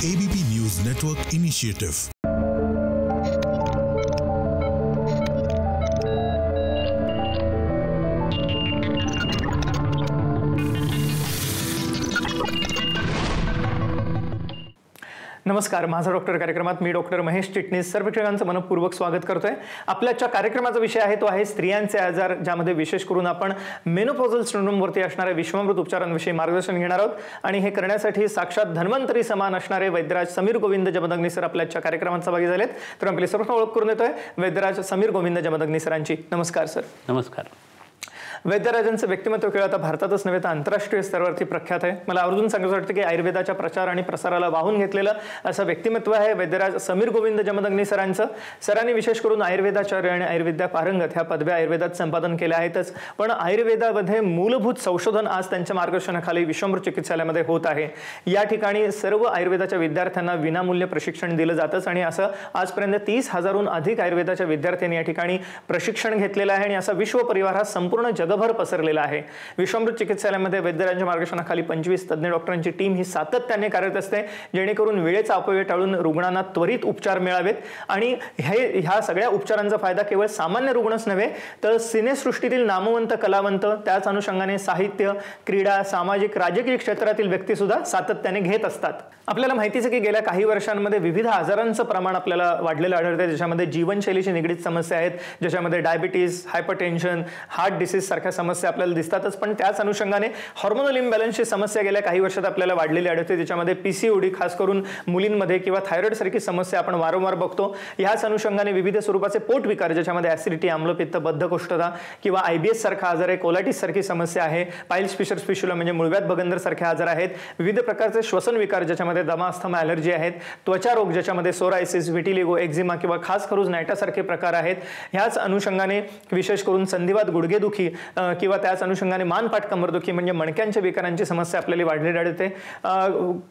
ABP News Network Initiative. नमस्कार, माझा doctor कार्यक्रमात मी डॉक्टर महेश चिटणीस सर्व प्रेक्षकांचं मनपूर्वक स्वागत करतोय. आपल्याच्या कार्यक्रमाचा विषय आहे तो आहे स्त्रियांचे आजार, ज्यामध्ये विशेष करून आपण मेनोपॉझल सिंड्रोमवरती असणाऱ्या विश्वामृत उपचारांविषयी मार्गदर्शन घेणार आहोत. आणि हे करण्यासाठी साक्षात धन्वंतरी समान असणारे वैद्यराज समीर गोविंद जमदग्नी सर आपल्याच्या कार्यक्रमात सहभागी झालेत. तर आपली सर्व ओळख करून देतोय वैद्यराज समीर गोविंद जमदग्नी सरांची. नमस्कार सर. नमस्कार. वैद्यराजांचं व्यक्तिमत्व केवळ आता भारतातच नव्हे तर आंतरराष्ट्रीय स्तरावरती प्रख्यात आहे. मला आवर्जून सांगायचं वाटतं की आयुर्वेदाच्या प्रचार आणि प्रसाराला वाहून घेतलेलं असं व्यक्तिमत्व आहे वैद्यराज समीर गोविंद जमदग्नी सरांचं. सरांनी विशेष करून आयुर्वेदाचार्य आणि आयुर्विद्या पारंगत ह्या पदव्या आयुर्वेदात संपादन केल्या आहेतच, पण आयुर्वेदामध्ये मूलभूत संशोधन आज त्यांच्या मार्गदर्शनाखाली विश्वामृत चिकित्सालयामध्ये होत आहे. या ठिकाणी सर्व आयुर्वेदाच्या विद्यार्थ्यांना विनामूल्य प्रशिक्षण दिलं जातंच आणि असं आजपर्यंत 30,000हून अधिक आयुर्वेदाच्या विद्यार्थ्यांनी या ठिकाणी प्रशिक्षण घेतलेलं आहे आणि असा विश्व परिवार हा संपूर्ण जगभर पसरलेला आहे. विश्वामृत चिकित्सालयामध्ये वैद्यराजांच्या मार्गदर्शनाखाली 25 तज्ञ डॉक्टरांची टीम ही सातत्याने कार्यरत असते, जेणेकरून वेळेचा अपव्यय टाळून रुग्णांना त्वरित उपचार मिळावेत. आणि ह्या सगळ्या उपचारांचा फायदा केवळ सामान्य रुग्णच नव्हे तर सिनेसृष्टीतील नामवंत कलावंत, त्याच अनुषंगाने साहित्य, क्रीडा, सामाजिक, राजकीय क्षेत्रातील व्यक्ती सुद्धा सातत्याने घेत असतात. आपल्याला माहितीच आहे की गेल्या काही वर्षांमध्ये विविध आजारांचं प्रमाण आपल्याला वाढलेलं आढळतं, ज्याच्यामध्ये जीवनशैलीशी निगडीत समस्या आहेत, ज्याच्यामध्ये डायबिटीज, हायपरटेन्शन, हार्ट डिसीज सारख्या समस्या आपल्याला दिसतातच. पण त्याच अनुषंगाने हॉर्मोनल इम्बॅलन्सची समस्या गेल्या काही वर्षात आपल्याला वाढलेली आढळते, ज्याच्यामध्ये PCOD खास करून मुलींमध्ये किंवा थायरॉइड सारखी समस्या आपण वारंवार बघतो. याच अनुषंगाने विविध स्वरूपाचे पोटविकार, ज्याच्यामध्ये ऍसिडिटी, आम्लपित्त, बद्धकोष्ठता किंवा IBS सारखा आजार आहे, कोलायटिस सारखी समस्या आहे, पाइल्स फिशर्स फिशुला म्हणजे मुळव्याध बगंदर सारखे आजार आहेत, विविध प्रकारचे श्वसन विकार ज्याच्यामध्ये दमा, अस्थमा, ॲलर्जी आहेत, त्वचा रोग ज्याच्यामध्ये सोरायसिस, विटिलिगो, एक्झिमा किंवा खास खरूज नायटा सारखे प्रकार आहेत. ह्याच अनुषंगाने विशेष करून संधिवात, गुडघेदुखी किंवा त्याच अनुषंगाने मानपाट कंबरदुखी म्हणजे मणक्यांच्या विकारांची समस्या आपल्याला वाढलेली आढळते.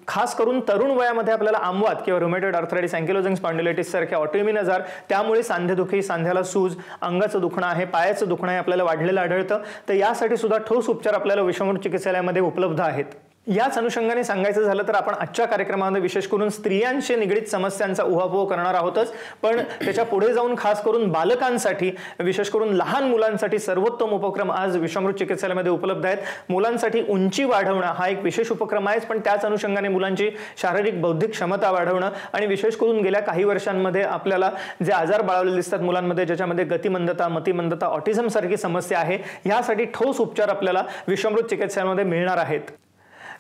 खास करून तरुण वयामध्ये आपल्याला आमवात किंवा रुमॅटॉइड आर्थरायटिस, अँकिलोजिंग स्पॉन्डिलायटिस सारखे ऑटोइम्युन आजार, त्यामुळे सांधेदुखी, सांध्याला सूज, अंगाचं दुखणं आहे, पायाचं दुखणं आहे आपल्याला वाढलेलं आढळतं. तर यासाठी सुद्धा ठोस उपचार आपल्याला विश्वामृत चिकित्सालयामध्ये उपलब्ध आहेत. याच अनुषंगाने सांगायचं झालं तर आपण आजच्या कार्यक्रमामध्ये विशेष करून स्त्रियांशी निगडीत समस्यांचा उहापोह करणार आहोतच, पण त्याच्या पुढे जाऊन खास करून बालकांसाठी, विशेष करून लहान मुलांसाठी सर्वोत्तम उपक्रम आज विश्वामृत चिकित्सालयामध्ये उपलब्ध आहेत. मुलांसाठी उंची वाढवणं हा एक विशेष उपक्रम आहे, पण त्याच अनुषंगाने मुलांची शारीरिक बौद्धिक क्षमता वाढवणं आणि विशेष करून गेल्या काही वर्षांमध्ये आपल्याला जे आजार बाळगलेले दिसतात मुलांमध्ये, ज्याच्यामध्ये गतिमंदता, मतिमंदता, ऑटिझम सारखी समस्या आहे, यासाठी ठोस उपचार आपल्याला विश्वामृत चिकित्सालयामध्ये मिळणार आहेत.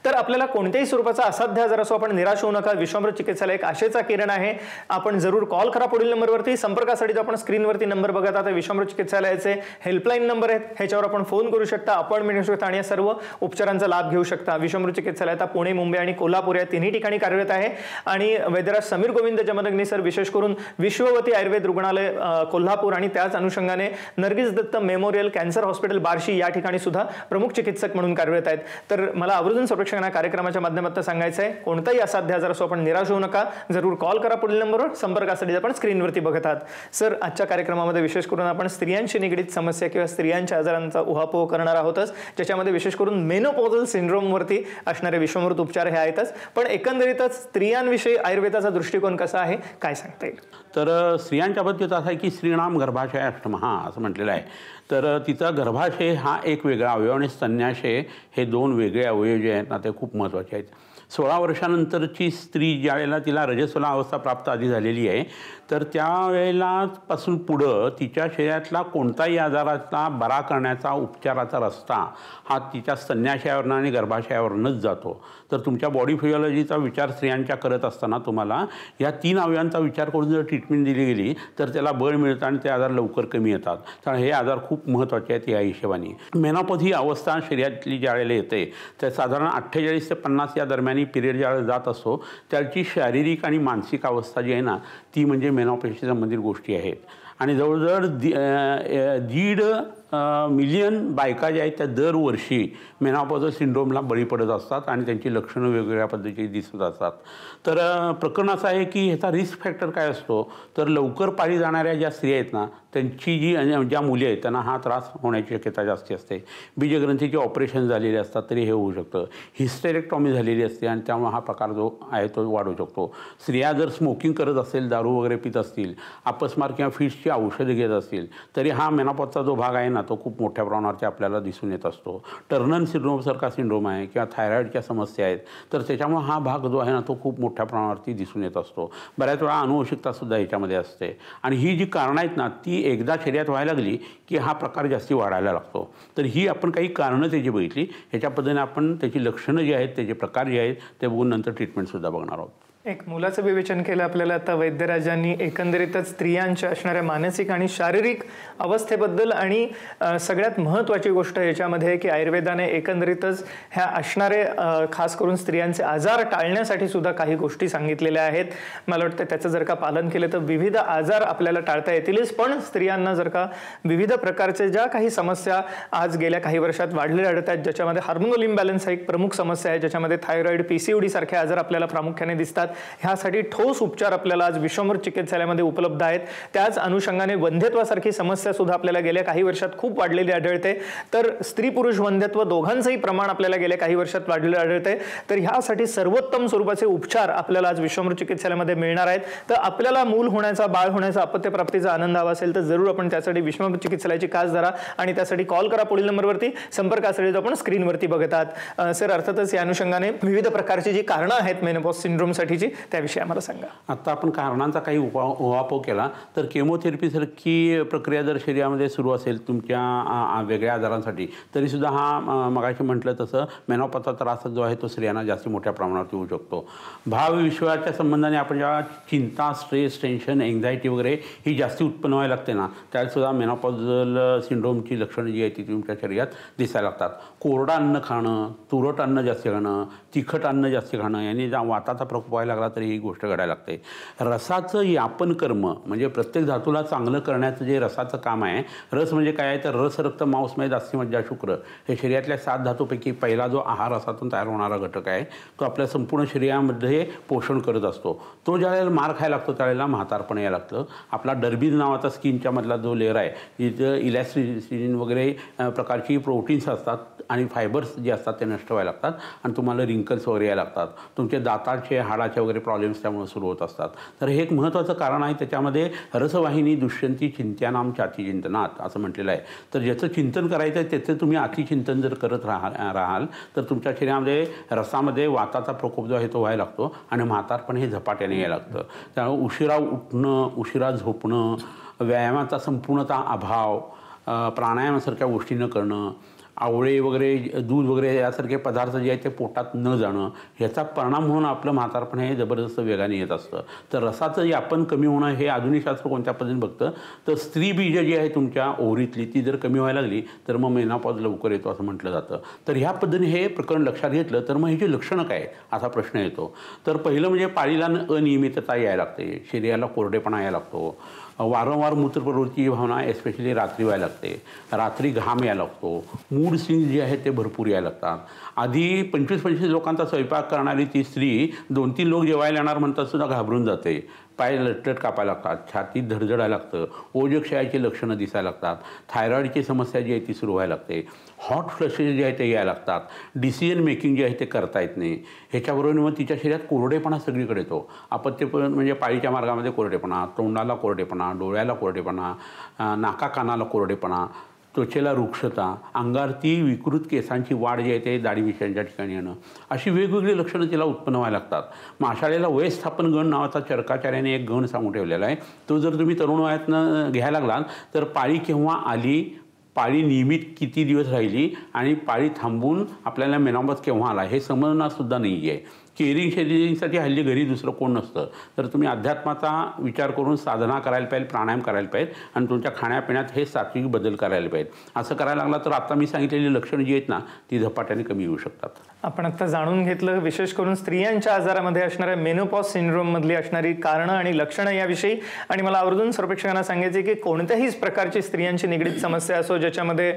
तर आपल्याला कोणत्याही स्वरूपाचा असाध्य आजार असो आपण निराश होऊ नका. विश्वामृत चिकित्सालय एक आशेचा किरण आहे. आपण जरूर कॉल करा पुढील नंबरवरती. संपर्कासाठी जो आपण स्क्रीनवरती नंबर बघत आहात विश्वामृत चिकित्सालयाचे हेल्पलाईन नंबर आहेत, ह्याच्यावर आपण फोन करू शकता, अपॉइंटमेंट घेऊ शकता आणि या सर्व उपचारांचा लाभ घेऊ शकता. विश्वामृत चिकित्सालय आता पुणे, मुंबई आणि कोल्हापूर या तिन्ही ठिकाणी कार्यरत आहे. आणि वैद्यराज समीर गोविंद जमदग्नी सर विशेष करून विश्ववती आयुर्वेद रुग्णालय कोल्हापूर आणि त्याच अनुषंगाने Nargis Dutt memorial cancer hospital Barshi या ठिकाणी सुद्धा प्रमुख चिकित्सक म्हणून कार्यरत आहेत. तर मला आवर्जून कार्यक्रमाच्या माध्यमातून सांगायचं आहे, कोणताही असाध्य आजार असो आपण निराश होऊ नका. जरूर कॉल करा पुढील नंबरवर. संपर्कासाठी आपण स्क्रीनवरती बघत आहात. सर, आजच्या कार्यक्रमामध्ये विशेष करून आपण स्त्रियांशी निगडीत समस्या किंवा स्त्रियांच्या आजारांचा उहापोह करणार आहोतच, ज्याच्यामध्ये विशेष करून मेनोपॉझल सिंड्रोमवरती असणारे विश्वामृत उपचार हे आहेतच. पण एकंदरीतच स्त्रियांविषयी आयुर्वेदाचा दृष्टिकोन कसा आहे, काय सांगता येईल? तर स्त्रियांच्या बाबतीत असं आहे की स्त्रीणाम गर्भाशय अष्टमहा असं म्हटलेलं आहे. तर तिचा गर्भाशय हा एक वेगळा अवयव आणि स्तन्याशय हे दोन वेगळे अवयव जे आहेत ना ते खूप महत्त्वाचे आहेत. 16 वर्षानंतरची स्त्री ज्या वेळेला तिला रजस्वला अवस्था प्राप्त आधी झालेली आहे, तर त्यावेळेला पासून पुढं तिच्या शरीरातला कोणताही आजाराचा बरा करण्याचा उपचाराचा रस्ता हा तिच्या स्तन्याशयावरनं आणि गर्भाशयावरूनच जातो. तर तुमच्या बॉडी फिजिओलॉजीचा विचार स्त्रियांच्या करत असताना तुम्हाला या 3 अवयवांचा विचार करून जर ट्रीटमेंट दिली गेली तर त्याला बळ मिळतं आणि ते आजार लवकर कमी येतात. तर हे आजार खूप महत्त्वाचे आहेत या हिशोबाने. मेनोपॉज ही अवस्था शरीरातली ज्यावेळेला येते तर साधारण 48 ते 50 या दरम्यान पिरियड ज्यावेळेला जात असतो त्याची शारीरिक आणि मानसिक अवस्था जी आहे ना ती म्हणजे मेनोपॉजशी संबंधित गोष्टी आहेत. आणि जवळजवळ 1.5 मिलियन बायका ज्या आहेत त्या दरवर्षी मेनोपॉझल सिंड्रोमला बळी पडत असतात आणि त्यांची लक्षणं वेगवेगळ्या पद्धतीची दिसत असतात. तर प्रकरण असं आहे की ह्याचा रिस्क फॅक्टर काय असतो, तर लवकर पाळी जाणाऱ्या ज्या स्त्रिया आहेत ना त्यांची ज्या मुली आहेत त्यांना हा त्रास होण्याची शक्यता जास्ती असते. बीजग्रंथीचे ऑपरेशन झालेले असतात तरी हे होऊ शकतं. हिस्टेरेक्टॉमी झालेली असते आणि त्यामुळे हा प्रकार जो आहे तो वाढू शकतो. स्त्रिया जर स्मोकिंग करत असेल, दारू वगैरे पित असतील, अपस्मार किंवा फिट्सची औषधं घेत असतील तरी हा मेनोपॉजचा जो भाग आहे ना तो खूप मोठ्या प्रमाणावरती आपल्याला दिसून येत असतो. टर्नर सिंड्रोमसारखा सिंड्रोम आहे किंवा थायरॉईडच्या समस्या आहेत तर त्याच्यामुळे हा भाग जो आहे ना तो खूप मोठ्या प्रमाणावरती दिसून येत असतो. बऱ्याच वेळा अनुवंशिकतासुद्धा याच्यामध्ये असते आणि ही जी कारणं आहेत ना ती एकदा शरीरात व्हायला लागली की हा प्रकार जास्ती वाढायला लागतो. तर ही आपण काही कारणं त्याची बघितली, ह्याच्या पद्धतीने आपण त्याची लक्षणं जी आहेत, त्याचे प्रकार जे आहेत ते बघून नंतर ट्रीटमेंटसुद्धा बघणार आहोत. एक मुलाचं विवेचन केलं आपल्याला आता वैद्यराजांनी एकंदरीतच स्त्रियांच्या असणाऱ्या मानसिक आणि शारीरिक अवस्थेबद्दल आणि सगळ्यात महत्त्वाची गोष्ट याच्यामध्ये की आयुर्वेदाने एकंदरीतच ह्या असणारे खास करून स्त्रियांचे आजार टाळण्यासाठी सुद्धा काही गोष्टी सांगितलेल्या आहेत. मला वाटतं त्याचं जर का पालन केलं तर विविध आजार आपल्याला टाळता येतीलच, पण स्त्रियांना जर का विविध प्रकारचे ज्या काही समस्या आज गेल्या काही वर्षात वाढलेल्या आढळत आहेत, ज्याच्यामध्ये हार्मोनल इम्बॅलन्स हा एक प्रमुख समस्या आहे, ज्याच्यामध्ये थायरॉईड, PCOD सारखे आजार आपल्याला प्रामुख्याने दिसतात, ह्यासाठी ठोस उपचार आपल्याला आज विश्वमूर्त चिकित्सालयामध्ये उपलब्ध आहेत. त्याच अनुषंगाने वंध्यत्वासारखी समस्या सुद्धा आपल्याला गेल्या काही वर्षात खूप वाढलेली आढळते. तर स्त्री पुरुष वंध्यत्व दोघांचंही प्रमाण आपल्याला गेल्या काही वर्षात वाढलेलं आढळते. तर ह्यासाठी सर्वोत्तम स्वरूपाचे उपचार आपल्याला आज विश्वमूर्त चिकित्सालयामध्ये मिळणार आहेत. तर आपल्याला मूल होण्याचा, बाळ होण्याचा, अपत्यप्राप्तीचा आनंद हवा असेल तर जरूर आपण त्यासाठी विश्वमूर्त चिकित्सालयाची कास धरा आणि त्यासाठी कॉल करा पुढील नंबरवरती. संपर्कासाठी आपण स्क्रीनवरती बघतात. सर, अर्थातच या अनुषंगाने विविध प्रकारची जी कारणं आहेत मेनोपॉज सिंड्रोमसाठीची त्याविषयी आम्हाला सांगा. आता आपण कारणांचा काही उहापोह केला तर केमोथेरपीसारखी प्रक्रिया जर शरीरामध्ये सुरू असेल तुमच्या वेगळ्या आजारांसाठी तरीसुद्धा हा मगाशी म्हटलं तसं मेनोपॉजचा त्रास जो आहे तो स्त्रियांना जास्त मोठ्या प्रमाणात होऊ शकतो. भावविश्वाच्या संबंधाने आपण जेव्हा चिंता, स्ट्रेस, टेन्शन, एन्झायटी वगैरे ही जास्ती उत्पन्न व्हायला लागते ना त्यावेळेसुद्धा मेनोपॉजल सिंड्रोमची लक्षणं जी आहेत ती तुमच्या शरीरात दिसायला लागतात. कोरडं अन्न खाणं, तुरट अन्न जास्त खाणं, तिखट अन्न जास्त खाणं यांनी वाताचा प्रकोप व्हायला लागला तरी ही गोष्ट घडायला लागते. रसाचं यापन कर्म म्हणजे प्रत्येक धातूला चांगलं करण्याचं जे रसाचं काम आहे. रस म्हणजे काय आहे तर रस, रक्त, मांसमय, दास्य, मज्जा, शुक्र हे शरीरातल्या 7 धातूपैकी पहिला जो आहार रसातून तयार होणारा घटक आहे तो आपल्या संपूर्ण शरीरामध्ये पोषण करत असतो. तो ज्यावेळेला मार खायला लागतो त्यावेळेला म्हातारपण यायला लागतं. आपला डर्बीज नावाचा स्किनच्या मधला जो लेअर आहे जिथं इलॅस्टिसिन वगैरे प्रकारची प्रोटीन्स असतात आणि फायबर्स जे असतात ते नष्ट व्हायला लागतात आणि तुम्हाला रिंकल्स वगैरे यायला लागतात. तुमचे दाताचे, हाडाचे वगैरे प्रॉब्लेम्स त्यामुळे सुरू होत असतात. तर हे एक महत्त्वाचं कारण आहे. त्याच्यामध्ये रसवाहिनी दुष्यंती चिंत्यानाम चाती चिंतनात असं म्हटलेलं आहे. तर ज्याचं चिंतन करायचं आहे त्याचं तुम्ही अतिचिंतन जर करत राहाल तर तुमच्या शरीरामध्ये रसामध्ये वाताचा प्रकोप जो आहे तो व्हायला लागतो आणि म्हातारपण हे झपाट्याने यायला लागतं. त्यामुळे उशिरा उठणं, उशिरा झोपणं, व्यायामाचा संपूर्णतः अभाव, प्राणायामासारख्या गोष्टी न करणं, आवळे वगैरे, दूध वगैरे यासारखे पदार्थ जे आहेत ते पोटात न जाणं याचा परिणाम म्हणून आपलं म्हातारपण हे जबरदस्त वेगाने येत असतं. तर रसाचं यापन कमी होणं हे आधुनिक शास्त्र कोणत्या पद्धतीने बघतं तर स्त्री बीज जी आहे तुमच्या ओव्हरीतली ती जर कमी व्हायला लागली तर मग मेनोपॉज लवकर येतो असं म्हटलं जातं. तर ह्या पद्धतीने हे प्रकरण लक्षात घेतलं तर मग ह्याची लक्षणं काय असा प्रश्न येतो. तर पहिलं म्हणजे पाळीला अनियमितता यायला लागते, शरीराला कोरडेपणा यायला लागतो, वारंवार मूत्रप्रवृत्तीची भावना एस्पेशली रात्री व्हायला लागते, रात्री घाम यायला लागतो, मूड स्विंग्स जे आहेत ते भरपूर यायला लागतात. आधी 25-25 लोकांचा स्वयंपाक करणारी ती स्त्री 2-3 लोक जेवायला येणार म्हणतात सुद्धा घाबरून जाते. पाय लटलट कापायला लागतात, छातीत धडधडायला लागतं, ओजक्षयाची लक्षणं दिसायला लागतात, थायरॉईडची समस्या जी आहे ती सुरू व्हायला लागते, हॉट फ्लशेस जे आहे ते यायला लागतात, डिसिजन मेकिंग जे आहे ते करता येत नाही. ह्याच्याबरोबर मग तिच्या शरीरात कोरडेपणा सगळीकडे येतो. अपत्यपण म्हणजे पाळीच्या मार्गामध्ये कोरडेपणा, तोंडाला कोरडेपणा, डोळ्याला कोरडेपणा, नाका कानाला कोरडेपणा, त्वचेला रुक्षता, अंगारती विकृत केसांची वाढ जी आहे ते दाढी मिशांच्या ठिकाणी येणं, अशी वेगवेगळी लक्षणं तिला उत्पन्न व्हायला लागतात. माशाळेला वयस्थापन गण नावाचा चरकाचार्याने एक गण सांगून ठेवलेला आहे. तो जर तुम्ही तरुण वयातनं घ्यायला लागलात तर पाळी केव्हा आली, पाळी नियमित किती दिवस राहिली आणि पाळी थांबून आपल्याला मेनोपॉज केव्हा आला हे समजणारसुद्धा नाही आहे. केअरिंग शेड्युलिंगसाठी हल्ली घरी दुसरं कोण नसतं. तर तुम्ही अध्यात्माचा विचार करून साधना करायला पाहिजे, प्राणायाम करायला पाहिजे आणि तुमच्या खाण्यापिण्यात हे सात्विक बदल करायला पाहिजे. असं करायला लागला तर आता मी सांगितलेली लक्षणं जी आहेत ना ती झपाट्याने कमी होऊ शकतात. आपण आता जाणून घेतलं विशेष करून स्त्रियांच्या आजारामध्ये असणाऱ्या मेनोपॉज सिंड्रोममधली असणारी कारणं आणि लक्षणं याविषयी. आणि मला आवर्जून सर्वेक्षकांना सांगायचे की कोणत्याही प्रकारची स्त्रियांची निगडीत समस्या असो, ज्याच्यामध्ये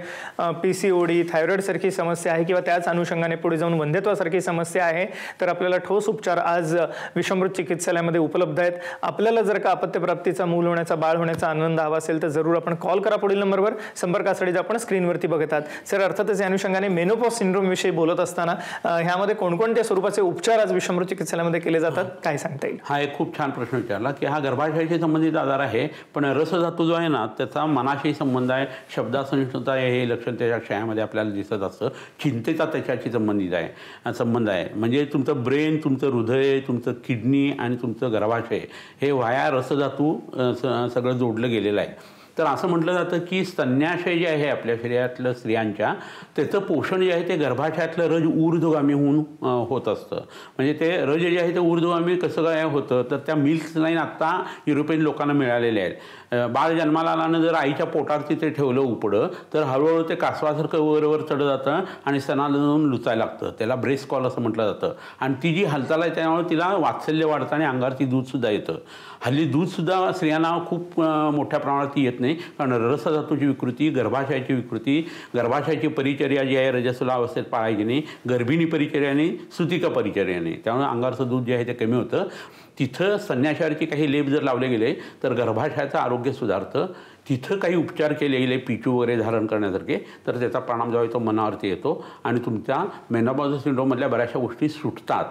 PCOD, थायरॉईडसारखी समस्या आहे किंवा त्याच अनुषंगाने पुढे जाऊन वंध्यत्वासारखी समस्या आहे, तर आपल्याला असलेला ठोस उपचार आज विश्वमृत चिकित्सालयामध्ये उपलब्ध आहेत. आपल्याला जर का अपत्यप्राप्तीचा, मूल होण्याचा, बाळ होण्याचा आनंद हवा असेल तर जरूर आपण कॉल करा पुढील नंबरवर. संपर्कासाठी आपण स्क्रीनवरती बघतात. सर, अर्थातच या अनुषंगाने मेनोपॉज सिंड्रोम विषयी बोलत असताना ह्यामध्ये कोणकोणत्या स्वरूपाचे उपचार आज विश्वमृत चिकित्सालयामध्ये केले जातात, काय सांगता येईल? हा एक खूप छान प्रश्न विचारला की हा गर्भाशयाशी संबंधित आजार आहे, पण रसधातू जो आहे ना त्याचा मनाशी संबंध आहे, शब्दासहिष्णुता आहे हे लक्षण त्याच्या क्षयामध्ये आपल्याला दिसत असतं. चिंतेचा त्याच्याशी संबंध आहे. म्हणजे तुमचं ब्रेन, तुमचं हृदय, तुमचं किडनी आणि तुमचं गर्भाशय हे वाया रसधातू सगळं जोडलं गेलेलं आहे. तर असं म्हटलं जातं की स्तन्याशय जे आहे आपल्या शरीरातलं स्त्रियांच्या, त्याचं पोषण जे आहे ते गर्भाशयातलं रज ऊर्ध्वगामी होऊन होत असतं. म्हणजे ते रज जे आहे ते ऊर्ध्वगामी कसं काय होतं, तर त्या मिल्क लाईन आत्ता युरोपियन लोकांना मिळालेल्या आहेत. बाळ जन्माला आल्यानं जर आईच्या पोटात तिथे ठेवलं उपडं तर हळूहळू ते कासवासारखं वर चढत जातं आणि स्तनाला जाऊन लुचायला लागतं. त्याला ब्रेस्ट कॉल असं म्हटलं जातं. आणि ती जी हालचाल आहे त्यामुळे तिला वात्सल्य वाढतं आणि अंगावरती दूधसुद्धा येतं. हल्ली दूधसुद्धा स्त्रियांना खूप मोठ्या प्रमाणात येत नाही, कारण रसधातूची विकृती, गर्भाशयाची विकृती, गर्भाशयाची परिचर्या जी आहे रजस्वला अवस्थेत पाळायची नाही, गर्भिणी परिचर्याने, सुतिका परिचर्याने, त्यामुळे अंगावरचं दूध जे आहे ते कमी होतं. तिथं स्तन्याशयावरची काही लेप जर लावले गेले तर गर्भाशयाचं आरोग्य सुधारतं. तिथं काही उपचार केले गेले पिचू वगैरे धारण करण्यासारखे तर त्याचा परिणाम जो आहे तो मनावरती येतो आणि तुमच्या मेनोपॉज सिंड्रोममधल्या बऱ्याचशा गोष्टी सुटतात.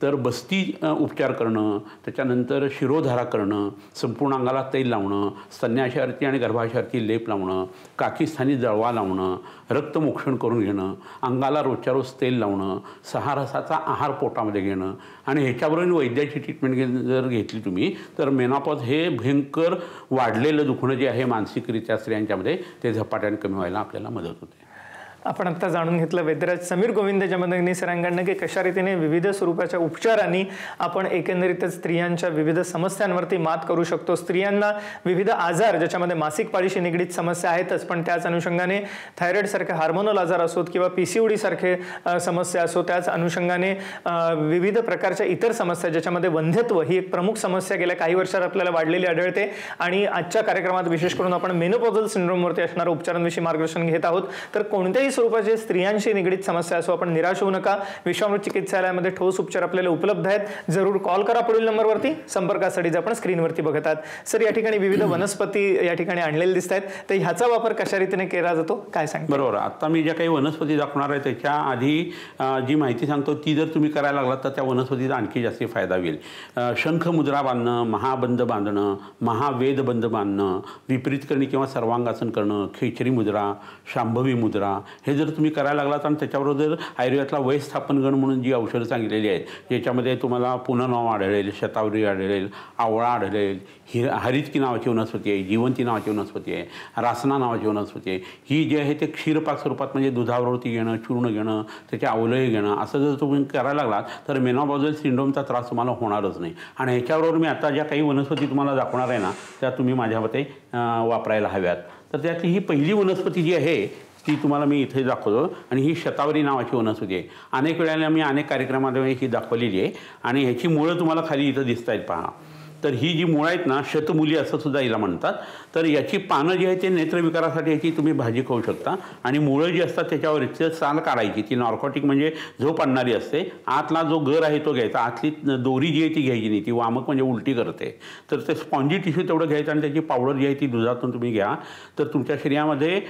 तर बस्ती उपचार करणं, त्याच्यानंतर शिरोधारा करणं, संपूर्ण अंगाला तैल लावणं, स्तन्याशयावरती आणि गर्भाशयावरती लेप लावणं, काकीस्थानी जळवा लावणं, रक्तमोक्षण करून घेणं, अंगाला रोजच्या रोज तेल लावणं, 6 रसाचा आहार पोटामध्ये घेणं आणि ह्याच्यावरून वैद्याची ट्रीटमेंट जर घेतली तुम्ही तर मेनोपॉज हे भयंकर वाढलेलं दुखणं जे आहे मानसिकरित्या स्त्रियांच्यामध्ये ते झपाट्याने कमी व्हायला आपल्याला मदत होते. आपण आता जाणून घेतलं वैद्यराज समीर गोविंद जमदग्नी सरांकडनं की कशा रीतीने विविध स्वरूपाच्या उपचारांनी आपण एकंदरीतच स्त्रियांच्या विविध समस्यांवरती मात करू शकतो. स्त्रियांना विविध आजार ज्याच्यामध्ये मासिक पाळीशी निगडीत समस्या आहेतच, पण त्याच अनुषंगाने थायरॉइडसारखे हार्मोनल आजार असोत किंवा PCOD सारखे समस्या असो, त्याच अनुषंगाने विविध प्रकारच्या इतर समस्या ज्याच्यामध्ये वंध्यत्व ही एक प्रमुख समस्या गेल्या काही वर्षात आपल्याला वाढलेली आढळते. आणि आजच्या कार्यक्रमात विशेष करून आपण मेनोपॉझल सिंड्रोमवरती असणाऱ्या उपचारांविषयी मार्गदर्शन घेत आहोत. तर कोणत्याही स्वरूपाचे स्त्रियांशी निगडीत समस्या असो, आपण निराश होऊ नका. विश्वमृत चिकित्सालयामध्ये ठोस उपचार आपल्याला उपलब्ध आहेत. जरूर कॉल करा पुढील नंबरवरती. संपर्कासाठी आपण स्क्रीनवरती बघतात. सर, या ठिकाणी विविध वनस्पती या ठिकाणी आणलेले दिसत आहेत, तर ह्याचा वापर कशा रीतीने केला जातो, काय सांगता? बरोबर. आता मी ज्या काही वनस्पती दाखवणार आहे त्याच्या आधी जी माहिती सांगतो ती जर तुम्ही करायला लागलात तर त्या वनस्पतीचा आणखी जास्त फायदा होईल. शंख मुद्रा बांधणं, महाबंध बांधणं, महावेद बंध बांधणं, विपरीतकरणी किंवा सर्वांगासन करणं, खेचरी मुद्रा, शांभवी मुद्रा हे जर तुम्ही करायला लागलात आणि त्याच्याबरोबर जर आयुर्वेदातला वयस्थापनगण म्हणून जी औषधं सांगितलेली आहेत ज्याच्यामध्ये तुम्हाला पुनर्नव आढळेल, शतावरी आढळेल, आवळा आढळेल, हरितकी नावाची वनस्पती आहे, जीवंती नावाची वनस्पती आहे, रासना नावाची वनस्पती आहे, ही जी आहे ते क्षीरपाक स्वरूपात म्हणजे दुधावरती घेणं, चूर्ण घेणं, त्याचे अवलय घेणं असं जर तुम्ही करायला लागलात तर मेनोपॉझल सिंड्रोमचा त्रास तुम्हाला होणारच नाही. आणि ह्याच्याबरोबर मी आता ज्या काही वनस्पती तुम्हाला दाखवणार आहे ना त्या तुम्ही माझ्या मते वापरायला हव्यात. तर त्यातली ही पहिली वनस्पती जी आहे ती तुम्हाला मी इथे दाखवतो आणि ही शतावरी नावाची वनस्पती आहे. अनेक वेळेला मी अनेक कार्यक्रमामध्ये ही दाखवलेली आहे आणि ह्याची मुळं तुम्हाला खाली इथं दिसत आहेत पहा. तर ही जी मुळं आहेत ना शतमुली असं सुद्धा हिला म्हणतात. तर याची पानं जी आहे ते नेत्रविकारासाठी याची तुम्ही भाजी खाऊ शकता आणि मुळं जी असतात त्याच्यावरची साल काढायची. ती नॉर्कोटिक म्हणजे झोप आणणारी असते. आतला जो गर आहे तो घ्यायचा, आतली दोरी जी आहे ती घ्यायची नाही, ती वामक म्हणजे उलटी करते. तर ते स्पॉन्जी टिश्यू तेवढं घ्यायचं आणि त्याची पावडर जी आहे ती दुधातून तुम्ही घ्या. तर तुमच्या शरीरामध्ये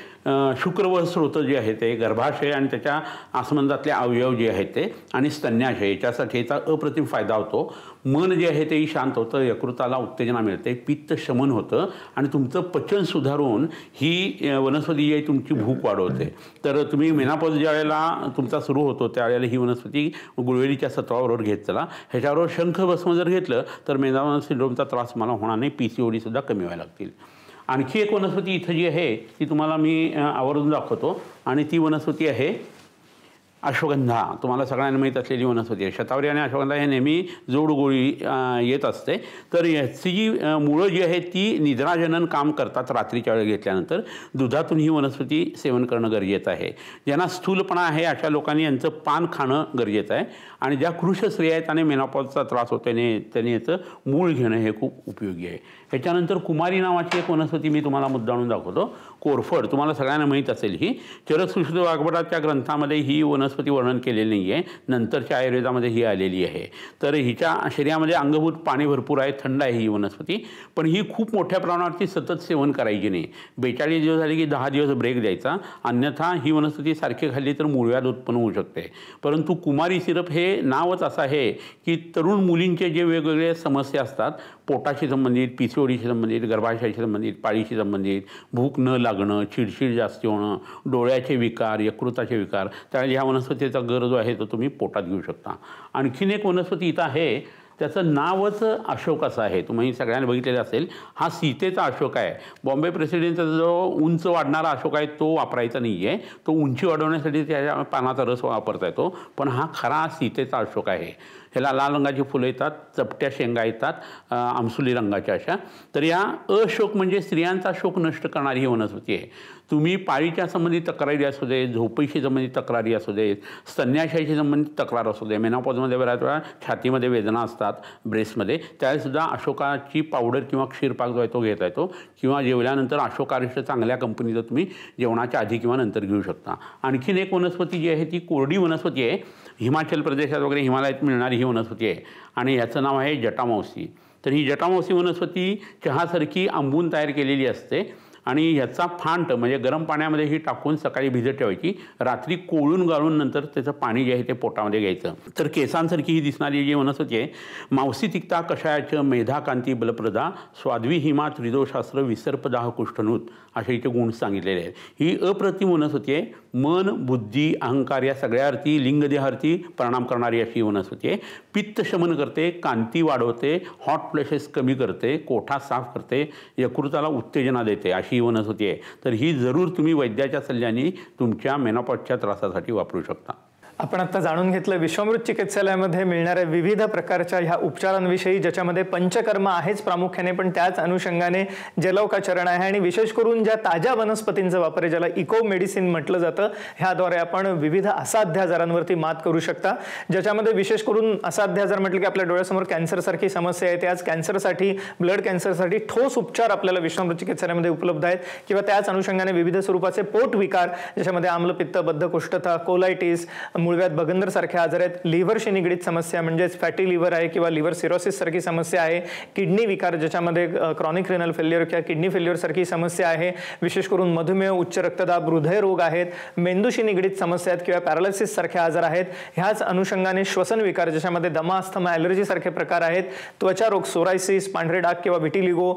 शुक्रवह स्रोत जे आहे ते गर्भाशय आणि त्याच्या आसमंदातले अवयव जे आहेत ते आणि स्तन्याशय याच्यासाठी याचा अप्रतिम फायदा होतो. मन जे आहे तेही शांत होतं, यकृताला उत्तेजना मिळते, पित्त शमन होतं आणि तुमचं पचन सुधारून ही वनस्पती जी आहे तुमची भूक वाढवते. तर तुम्ही मेनोपॉज ज्या वेळेला तुमचा सुरू होतो त्यावेळेला ही वनस्पती गुळवेलीच्या सत्वाबरोबर घेत चला. ह्याच्याबरोबर शंख भस्म जर घेतलं तर मेनोपॉज सिंड्रोमचा त्रास मला होणार नाही, PCOD सुद्धा कमी व्हायला लागतील. आणखी एक वनस्पती इथं जी आहे ती तुम्हाला मी आवर्जून दाखवतो आणि ती वनस्पती आहे अश्वगंधा. तुम्हाला सगळ्यांना माहीत असलेली वनस्पती आहे. शतावरी आणि अश्वगंधा हे नेहमी जोडगोळी येत असते. तर याची जी मुळं जी आहेत ती निद्राजनन काम करतात. रात्रीच्या वेळी घेतल्यानंतर दुधातून ही वनस्पती सेवन करणं गरजेचं आहे. ज्यांना स्थूलपणा आहे अशा लोकांनी यांचं पान खाणं गरजेचं आहे आणि ज्या कृश स्त्रिया आहेत आणि मेनोपॉजचा त्रास होतो त्याने याचं मूळ घेणं हे खूप उपयोगी आहे. ह्याच्यानंतर कुमारी नावाची एक वनस्पती मी तुम्हाला मुद्दाणून दाखवतो. कोरफड तुम्हाला सगळ्यांना माहीत असेल. ही चरकसृष्ट वाग्भटाच्या ग्रंथामध्ये ही वनस्पती वर्णन केलेली नाही आहे, नंतरच्या आयुर्वेदामध्ये ही आलेली आहे. तर हिच्या शरीरामध्ये अंगभूत पाणी भरपूर आहे, थंड आहे ही वनस्पती. पण ही खूप मोठ्या प्रमाणावरती सतत सेवन करायची नाही. 42 दिवस झाले की 10 दिवस ब्रेक द्यायचा, अन्यथा ही वनस्पती सारखी खाल्ली तर मूळव्याध उत्पन्न होऊ शकते. परंतु कुमारी सिरप हे नावच असं आहे की तरुण मुलींचे जे वेगवेगळे समस्या असतात, पोटाशी संबंधित, PCODशी संबंधित, गर्भाशयाशी संबंधित, पाळीशी संबंधित, भूक न लागणं, चिडचिड जास्त होणं, डोळ्याचे विकार, यकृताचे विकार, त्यावेळी ह्या वनस्पतीचा गरज आहे तो तुम्ही पोटात घेऊ शकता. आणखीन एक वनस्पती इथं आहे, त्याचं नावच अशोक असं आहे. तुम्ही सगळ्यांनी बघितलेलं असेल. हा सीतेचा अशोक आहे. बॉम्बे प्रेसिडेंटचा जो उंच वाढणारा अशोक आहे तो वापरायचा नाही आहे. तो उंची वाढवण्यासाठी त्याच्या पानाचा रस वापरता येतो. पण हा खरा सीतेचा अशोक आहे. ह्याला लाल रंगाची फुलं येतात, चपट्या शेंगा येतात, आमसुली रंगाच्या अशा. तर या अशोक म्हणजे स्त्रियांचा शोक नष्ट करणारी ही वनस्पती आहे. तुम्ही पाळीच्या संबंधित तक्रारी असू दे, झोपेशी संबंधित तक्रारी असू दे, स्तन्याशयाशी संबंधित तक्रार असू दे, मेनोपॉजमध्ये बऱ्याच वेळा छातीमध्ये वेदना असतात, ब्रेस्टमध्ये, त्यावेळेसुद्धा अशोकाची पावडर किंवा क्षीरपाक जो आहे तो घेता येतो. किंवा जेवल्यानंतर अशोकारिष्ट चांगल्या कंपनीचं तुम्ही जेवणाच्या आधी किंवा नंतर घेऊ शकता. आणखीन एक वनस्पती जी आहे ती कोरडी वनस्पती आहे. हिमाचल प्रदेशात वगैरे हिमालयात मिळणारी ही वनस्पती आहे आणि याचं नाव आहे जटामावसी. तर ही जटामावसी वनस्पती चहासारखी आंबून तयार केलेली असते आणि ह्याचा फांट म्हणजे गरम पाण्यामध्ये ही टाकून सकाळी भिजत ठेवायची, रात्री कोळून गाळून नंतर त्याचं पाणी जे आहे ते पोटामध्ये घ्यायचं. तर केसांसारखी ही दिसणारी जी वनस्पती आहे, मावसी तिक्ता कषायाचं मेधा कांती बलप्रदा स्वाद्वी हिमा त्रिदोषास्त्र विसर्पदाह कुष्ठनूत असे इथे गुण सांगितलेले आहेत. ही अप्रतिम वनस्पती आहे. मन, बुद्धी, अहंकार या सगळ्यावरती, लिंगदेहावरती परिणाम करणारी अशी वनस्पती आहे. पित्त शमन करते, कांती वाढवते, हॉट फ्लॅशेस कमी करते, कोठा साफ करते, यकृताला उत्तेजना देते अशी ही वनस्पती आहे. तर ही जरूर तुम्ही वैद्याच्या सल्ल्याने तुमच्या मेनोपॉजच्या त्रासासाठी वापरू शकता. आपण आता जाणून घेतलं विश्वामृत चिकित्सालयामध्ये मिळणाऱ्या विविध प्रकारच्या ह्या उपचारांविषयी, ज्याच्यामध्ये पंचकर्म आहेच प्रामुख्याने, पण त्याच अनुषंगाने जलौकाचरण आहे आणि विशेष करून ज्या ताज्या वनस्पतींचा वापर आहे, ज्याला इको मेडिसिन म्हटलं जातं, ह्याद्वारे आपण विविध असाध्य आजारांवरती मात करू शकता. ज्याच्यामध्ये विशेष करून असाध्य आजार म्हटलं की आपल्या डोळ्यासमोर कॅन्सरसारखी समस्या आहे. त्याच कॅन्सरसाठी, ब्लड कॅन्सरसाठी ठोस उपचार आपल्याला विश्वामृत चिकित्सालयामध्ये उपलब्ध आहेत. किंवा त्याच अनुषंगाने विविध स्वरूपाचे पोट विकार, ज्याच्यामध्ये आम्लपित्त, बद्धकोष्ठता, कोलायटिस, मूळव्याध, भगंदर सारखे आजार आहेत. लिव्हरशी निगडीत समस्या म्हणजेच फॅटी लिव्हर आहे किंवा लिव्हर सिरोसिस सारखी समस्या आहे. किडनी विकार, ज्याच्यामध्ये क्रॉनिक रिनल फेल्युअर किंवा किडनी फेल्युअर सारखी समस्या आहे. विशेष करून मधुमेह, उच्च रक्तदाब, हृदयरोग आहेत. मेंदूशी निगडीत समस्या आहेत किंवा पॅरालिसिस सारखे आजार आहेत. ह्याच अनुषंगाने श्वसन विकार, ज्याच्यामध्ये दमा, अस्थमा, ॲलर्जी सारखे प्रकार आहेत. त्वचा रोग, सोरायसिस, पांढरे डाग किंवा विटिलिगो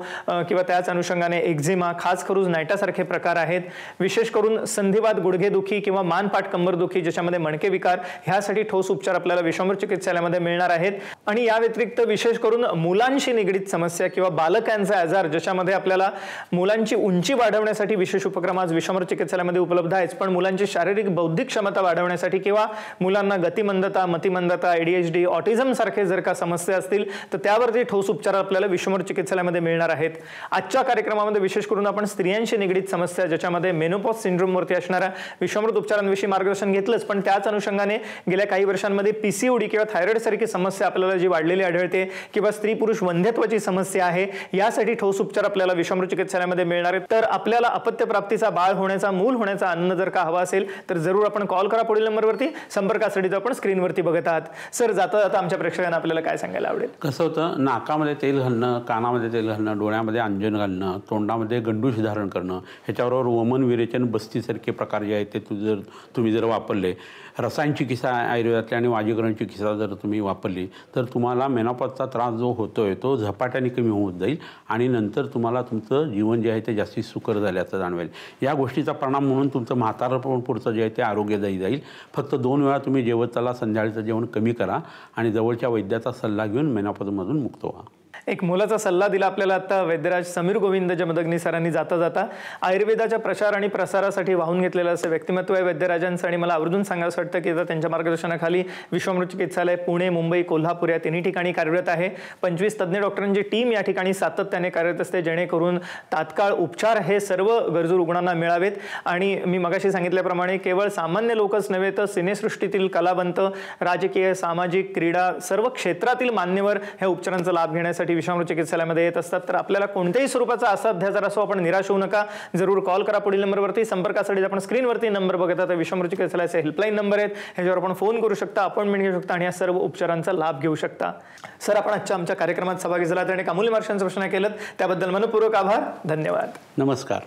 किंवा त्याच अनुषंगाने एक्झिमा, खाज खरूज, नायटा सारखे प्रकार आहेत. विशेष करून संधिवात, गुडघेदुखी किंवा मानपाट कंबरदुखी, ज्याच्यामध्ये मणके विकार, ह्यासाठी ठोस उपचार आपल्याला विश्वामृत चिकित्सालयामध्ये मिळणार आहेत. आणि या व्यतिरिक्त विशेष करून मुलांशी निगडीत समस्या किंवा बालकांचे आजार, ज्याच्यामध्ये आपल्याला मुलांची उंची वाढवण्यासाठी विशेष उपक्रम आज विश्वामृत चिकित्सालयामध्ये उपलब्ध आहेत. पण मुलांची शारीरिक बौद्धिक क्षमता वाढवण्यासाठी किंवा मुलांना गतिमंदता, मतिमंदता, ADHD, ऑटिझम सारखे जर का समस्या असतील तर त्यावरती ठोस उपचार आपल्याला विश्वामृत चिकित्सालयामध्ये मिळणार आहेत. आजच्या कार्यक्रमामध्ये विशेष करून आपण स्त्रियांशी निगडीत समस्या, ज्याच्यामध्ये मेनोपॉज सिंड्रोमवरती असणाऱ्या विश्वामृत उपचारांविषयी मार्गदर्शन घेतलंच, पण त्याच अनुषंगाने गेल्या काही वर्षांमध्ये PCOD किंवा थायरॉइड सारखी समस्या आपल्याला जी वाढलेली आढळते किंवा स्त्री पुरुष वंध्यत्वाची समस्या आहे, यासाठी ठोस उपचार आपल्याला विश्वामृत चिकित्सालयामध्ये मिळणार आहेत. तर आपल्याला अपत्य प्राप्तीचा, बाळ होण्याचा, मूल होण्याचा अन्न जर का हवा असेल तर जरूर आपण कॉल करा पुढील नंबरवरती. संपर्कासाठी जो आपण स्क्रीनवरती बघत आहात. सर, जाता जाता आमच्या प्रेक्षकांना आपल्याला काय सांगायला आवडेल? कसं होतं, नाकामध्ये तेल घालणं, कानामध्ये तेल घालणं, डोळ्यामध्ये अंजन घालणं, तोंडामध्ये गंडूश धारण करणं, ह्याच्याबरोबर वमन, विरेचन, बस्तीसारखे प्रकार जे आहेत ते तुम्ही जर वापरले, रसायन चिकित्सा आयुर्वेदातल्या आणि वाजीकरण चिकित्सा जर तुम्ही वापरली तर तुम्हाला मेनोपॉजचा त्रास जो होतोय तो झपाट्याने कमी होत जाईल आणि नंतर तुम्हाला तुमचं जीवन जे आहे ते जास्ती सुकर झाल्याचं जाणवेल. या गोष्टीचा परिणाम म्हणून तुमचं म्हातारपण पुढचं जे आहे ते आरोग्यदायी जाईल. फक्त 2 वेळा तुम्ही जेवत चला, संध्याकाळचं जेवण कमी करा आणि जवळच्या वैद्याचा सल्ला घेऊन मेनोपॉजमधून मुक्त व्हा. एक मोलाचा सल्ला दिला आपल्याला आता वैद्यराज समीर गोविंद जमदग्नी सरांनी. जाता जाता आयुर्वेदाच्या प्रचार आणि प्रसारासाठी वाहून घेतलेलं असं व्यक्तिमत्व आहे वैद्यराजांचं आणि मला आवर्जून सांगायचं वाटतं की त्यांच्या मार्गदर्शनाखाली विश्वामृत चिकित्सालय पुणे, मुंबई, कोल्हापूर या तिन्ही ठिकाणी कार्यरत आहे. 25 तज्ज्ञ डॉक्टरांची टीम या ठिकाणी सातत्याने कार्यरत असते, जेणेकरून तात्काळ उपचार हे सर्व गरजू रुग्णांना मिळावेत. आणि मी मगाशी सांगितल्याप्रमाणे केवळ सामान्य लोकच नव्हे तर सिनेसृष्टीतील कलावंत, राजकीय, सामाजिक, क्रीडा सर्व क्षेत्रातील मान्यवर ह्या उपचारांचा लाभ घेण्यासाठी उपचारासाठी विश्वामृत चिकित्सालयामध्ये येत असतात. तर आपल्याला कोणत्याही स्वरूपाचा असाध्य जर असो, आपण निराश होऊ नका. जरूर कॉल करा पुढील नंबरवरती. संपर्कासाठी आपण स्क्रीनवरती नंबर बघता तर विश्वामृत चिकित्सालयाचे हेल्पलाईन नंबर आहेत, ह्याच्यावर आपण फोन करू शकता, अपॉइंटमेंट घेऊ शकता आणि या सर्व उपचारांचा लाभ घेऊ शकता. सर, आपण आजच्या आमच्या कार्यक्रमात सहभागी झालात आणि अमूल्य मार्गांचा प्रश्न केलं त्याबद्दल मनपूर्वक आभार. धन्यवाद. नमस्कार.